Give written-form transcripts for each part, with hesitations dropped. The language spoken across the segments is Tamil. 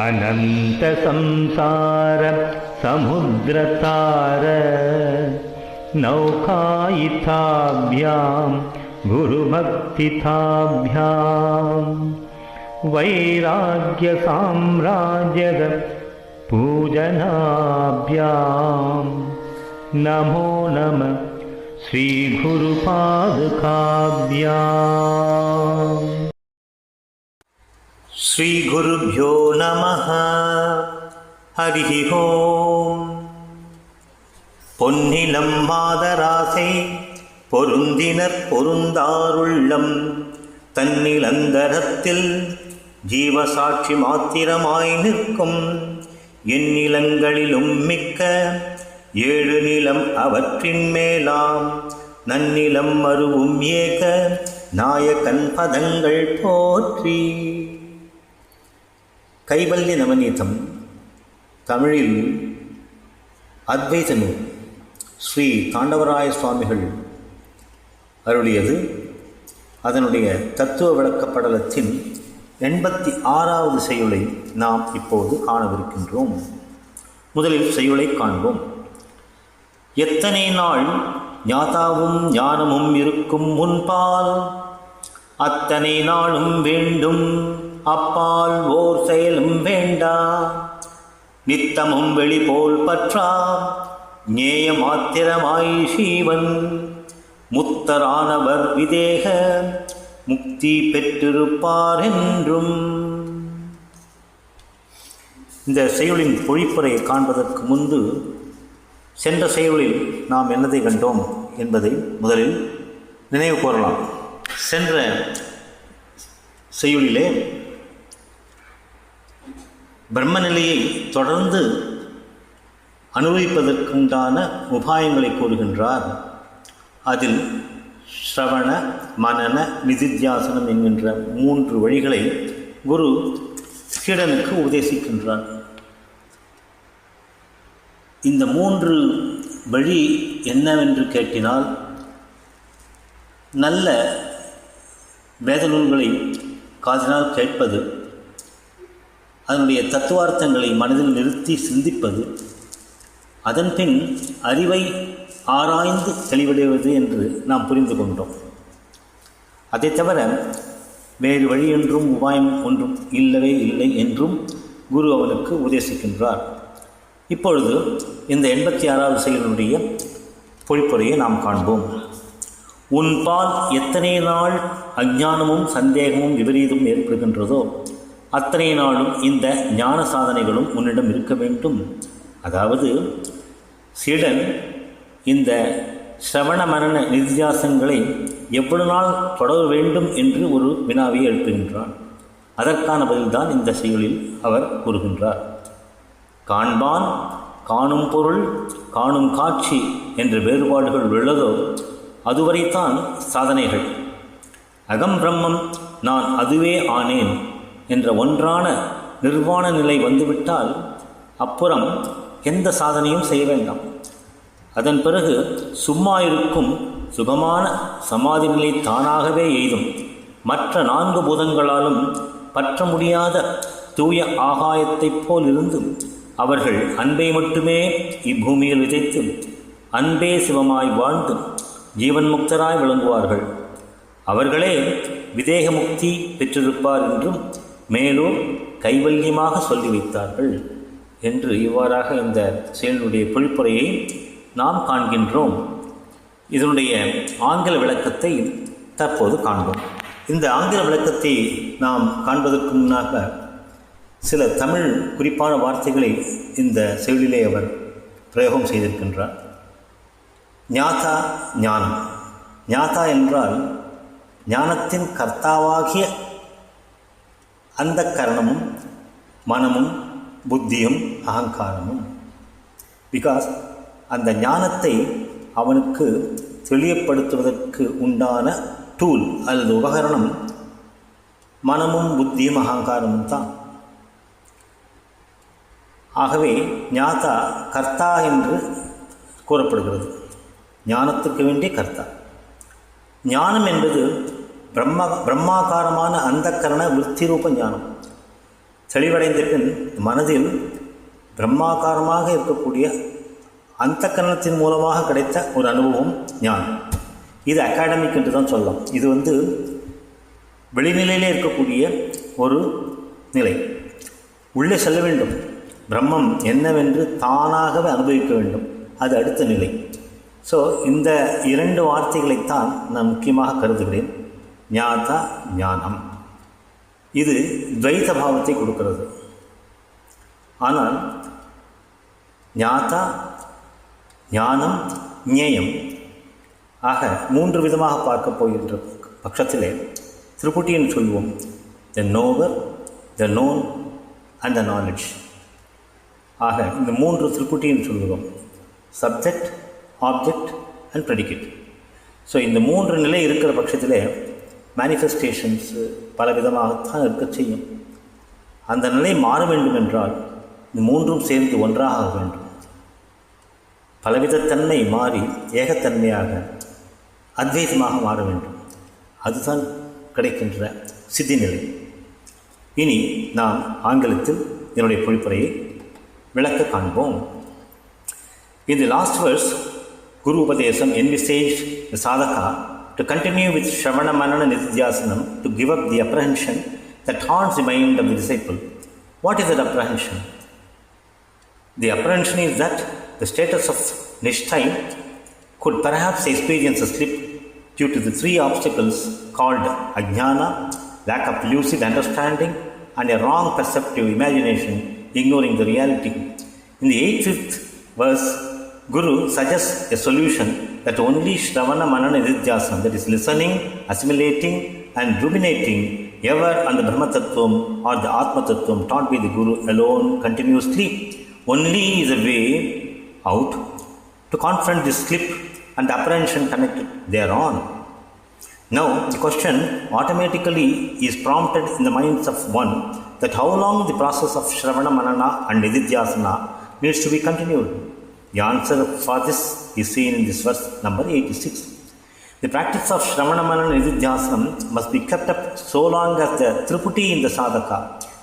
अनंत संसार समुद्रतार नौकायिताभ्यां गुरुभक्तिताभ्यां वैराग्य साम्राज्यद पूजनाभ्यां नमो नमः श्री गुरुपादुकाभ्याम्। श्री गुरुभ्यो नमः। हरि ओम। பொன்னிலம் மாதராசை பொருந்தினர் பொருந்தாருள்ளம் தன்னிலந்தரத்தில் ஜீவசாட்சி மாத்திரமாய் நிற்கும் எந்நிலங்களிலும் மிக்க ஏழு நிலம் அவற்றின் மேலாம் நன்னிலம் மருவும் ஏக நாயகன் பதங்கள் போற்றி. கைவல்ய நவநீதம் தமிழில் அத்வைத நூல் ஸ்ரீ தாண்டவராய சுவாமிகள் அருளியது. அதனுடைய தத்துவ விளக்கப்படலத்தின் 86வது செய்யுளை நாம் இப்போது காணவிருக்கின்றோம். முதலில் செய்யுளை காண்போம். எத்தனை நாள் ஞாதாவும் ஞானமும் இருக்கும் முன்பால் அத்தனை நாளும் வேண்டும் அப்பால் ஓர் செயலும் வேண்டா நித்தமும் வெளிபோல் பற்றா ஞேய மாத்திரமாய் சீவன் முத்தரானவர் விதேக முக்தி பெற்றிருப்பார் என்றும். இந்த செய்யுளின் பொழிப்புரை காண்பதற்கு முன்பு சென்ற செய்யுளில் நாம் என்னதை கண்டோம் என்பதை முதலில் நினைவு கூறலாம். சென்ற செய்யுளிலே பிரம்மநிலையை தொடர்ந்து அனுபவிப்பதற்குண்டான உபாயங்களை கூறுகின்றார். அதில் ஸ்ரவண மனன நிதித்தியாசனம் என்கின்ற 3 வழிகளை குரு சீடனுக்கு உபதேசிக்கின்றார். இந்த 3 வழி என்னவென்று கேட்டினால், நல்ல வேத நூல்களை காதினால் கேட்பது, அதனுடைய தத்துவார்த்தங்களை மனதில் நிறுத்தி சிந்திப்பது, அதன்பின் அறிவை ஆராய்ந்து தெளிவடைவது என்று நாம் புரிந்து கொண்டோம். அதை தவிர வேறு வழி என்றும் உபாயம் ஒன்றும் இல்லவே இல்லை என்றும் குரு அவனுக்கு உபதேசிக்கின்றார். இப்பொழுது இந்த 86வது செயலுடைய பொழிப்புரையை நாம் காண்போம். உன்பால் எத்தனை நாள் அஞ்ஞானமும் சந்தேகமும் விபரீதமும் ஏற்படுகின்றதோ அத்தனை நாளும் இந்த ஞான சாதனைகளும் உன்னிடம் இருக்க வேண்டும். அதாவது சீடன் இந்த சிரவண மரண நிதித்தியாசங்களை எவ்வளவு நாள் தொடர வேண்டும் என்று ஒரு வினாவை எழுப்புகின்றான். அதற்கான பதில்தான் இந்த செய்யுளில் அவர் கூறுகின்றார். காண்பான், காணும் பொருள், காணும் காட்சி என்ற வேறுபாடுகள் உள்ளதோ அதுவரைத்தான் சாதனைகள். அகம் பிரம்மம், நான் அதுவே ஆனேன் என்ற ஒன்றான நிர்வாண நிலை வந்துவிட்டால் அப்புறம் எந்த சாதனையும் செய்ய வேண்டாம். அதன் பிறகு சும்மா இருக்கும் சுகமான சமாதி நிலை தானாகவே எய்தும். மற்ற 4 பூதங்களாலும் பற்ற முடியாத தூய ஆகாயத்தைப் போல் இருந்து அவர்கள் அன்பை மட்டுமே இப்பூமியில் விதைத்து அன்பே சிவமாய் வாழ்ந்து ஜீவன் முக்தராய் விளங்குவார்கள். அவர்களே விதேக முக்தி பெற்றிருப்பார் என்றும் மேலும் கைவல்யமாக சொல்லி வைத்தார்கள் என்று இவ்வாறாக இந்த செயலுடைய பொழிப்புரையை நாம் காண்கின்றோம். இதனுடைய ஆங்கில விளக்கத்தை தற்போது காண்போம். இந்த ஆங்கில விளக்கத்தை நாம் காண்பதற்கு முன்னாக சில தமிழ் குறிப்பான வார்த்தைகளை இந்த செயலிலே அவர் பிரயோகம் செய்திருக்கின்றார். ஞாதா, ஞானம். ஞாதா என்றால் ஞானத்தின் கர்த்தாவாகிய அந்த கரணமும் மனமும் புத்தியும் அகங்காரமும். பிகாஸ் அந்த ஞானத்தை அவனுக்கு தெளியப்படுத்துவதற்கு உண்டான டூல் அல்லது உபகரணம் மனமும் புத்தியும் அகங்காரமும் தான். ஆகவே ஞாதா கர்த்தா என்று கூறப்படுகிறது. ஞானத்துக்கு வேண்டிய கர்த்தா. ஞானம் என்பது பிரம்மாகாரமான அந்தக்கரண விருத்தி ரூப ஞானம். தெளிவடைந்த பின் மனதில் பிரம்மாகாரமாக இருக்கக்கூடிய அந்த கரணத்தின் மூலமாக கிடைத்த ஒரு அனுபவம் ஞானம். இது அகாடமிக் என்று தான் சொல்லலாம். இது வெளிநிலையிலே இருக்கக்கூடிய ஒரு நிலை. உள்ளே செல்ல வேண்டும், பிரம்மம் என்னவென்று தானாகவே அனுபவிக்க வேண்டும், அது அடுத்த நிலை. ஸோ இந்த 2 வார்த்தைகளைத்தான் நான் முக்கியமாக கருதுகிறேன். ஞாதா, ஞானம். இது துவைத பாவத்தை கொடுக்கிறது. ஆனால் ஞாதா, ஞானம், ஞேயம் ஆக 3 விதமாக பார்க்க போகின்ற பட்சத்திலே திரிபுட்டின்னு சொல்லுவோம். The knower, the known and the knowledge. ஆக இந்த 3 திரிபுட்டின்னு சொல்லுவோம். Subject, object and predicate. So இந்த 3 நிலை இருக்கிற பட்சத்திலே மேனிஃபெஸ்டேஷன்ஸ் பல விதமாகத்தான் இருக்க செய்யும். அந்த நிலை மாற வேண்டும் என்றால் இந்த 3ம் சேர்ந்து ஒன்றாக ஆக வேண்டும். பலவிதத்தன்மை மாறி ஏகத்தன்மையாக அத்வைதமாக மாற வேண்டும். அதுதான் கிடைக்கின்ற சித்தி நிலை. இனி நாம் ஆங்கிலத்தில் என்னுடைய பொழிப்புரையை விளக்க காண்போம். In the last verse, Guru Upadesam envisaged the sadhaka to continue with Shravana Manana Nididhyasanam to give up the apprehension that haunts the mind of the disciple. What is that apprehension? The apprehension is that the status of Nishtai could perhaps experience a slip due to the 3 obstacles called Ajnana, lack of lucid understanding, and a wrong perceptive imagination, ignoring the reality. In the 8th verse, Guru suggests a solution that only Shravana Manana Nididhyasana, that is listening, assimilating and ruminating ever on the Brahma Tattvam or the Atma Tattvam taught by the Guru alone continuously, only is a way out to confront this slip and the apprehension connected thereon. Now, the question automatically is prompted in the minds of one that how long the process of Shravana Manana and Nididhyasana needs to be continued. The answer for this is seen in this verse number 86. The practice of Shravana Manana Nididhyasana must be kept up so long as the Triputi in the sadhaka,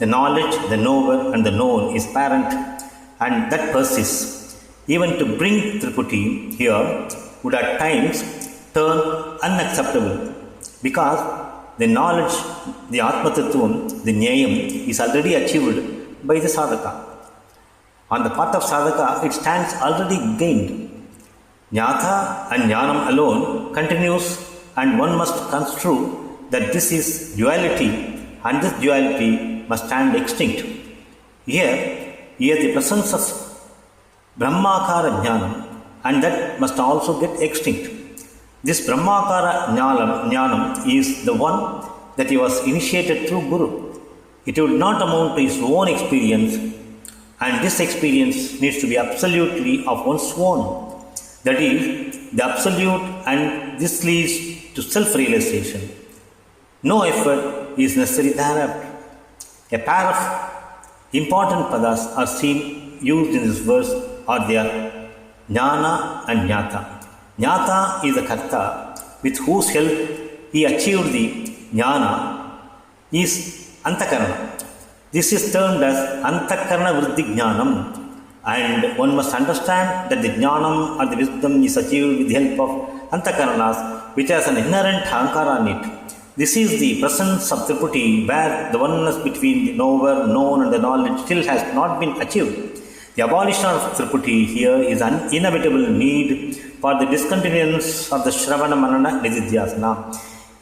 the knowledge, the knower and the known is parent, and that persists. Even to bring Triputi here would at times turn unacceptable because the knowledge, the Atma Tattvam, the Nyayam is already achieved by the sadhaka. On the part of sadhaka, it stands already gained. Jnata and Jnanam alone continues, and one must construe that this is duality, and this duality must stand extinct. Here the presence of Brahmakara Jnanam, and that must also get extinct. This Brahmakara Jnanam is the one that he was initiated through Guru. It would not amount to his own experience, and this experience needs to be absolutely of one's own. That is, the absolute, and this leads to self-realization. No effort is necessary thereafter. A pair of important padas are seen used in this verse, or they are Jnana and Jnata. Jnata is the Karta with whose help he achieved the Jnana is Antakarana. This is termed as Antakarana Vriddhi Jnanam, and one must understand that the Jnanam or the wisdom is achieved with the help of Antakaranas, which has an inherent Ahankara in it. This is the presence of Triputi, where the oneness between the knower, known and the knowledge still has not been achieved. The abolition of Triputi here is an inevitable need for the discontinuance of the Shravana Manana Nididhyasana.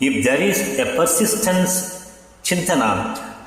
If there is a persistence, Chintana,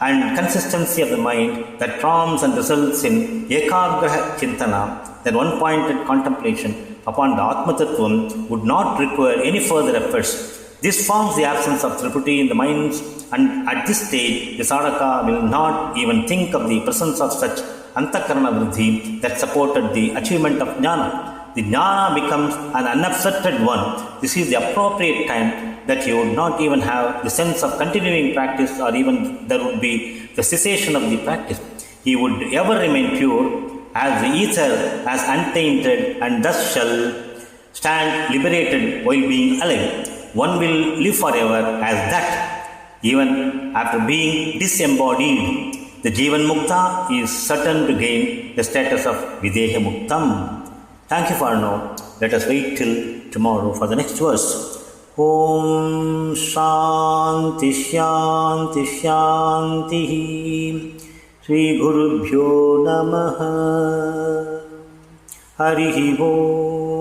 and consistency of the mind that prompts and results in Ekagraha Chintana, then one-pointed contemplation upon the Atma Tattvam would not require any further efforts. This forms the absence of Triputi in the minds, and at this stage, the sadhaka will not even think of the presence of such Antakarana Vriddhi that supported the achievement of Jnana. The Jnana becomes an unobstructed one. This is the appropriate time that he would not even have the sense of continuing practice, or even there would be the cessation of the practice. He would ever remain pure as the ether, as untainted, and thus shall stand liberated while being alive. One will live forever as that, even after being disembodied. the Jivan Mukta is certain to gain the status of Videha Muktam. Thank you for now. Let us wait till tomorrow for the next verse. Om Shanti Shanti Shanti Sri Gurubhyo Namaha Harihi Om.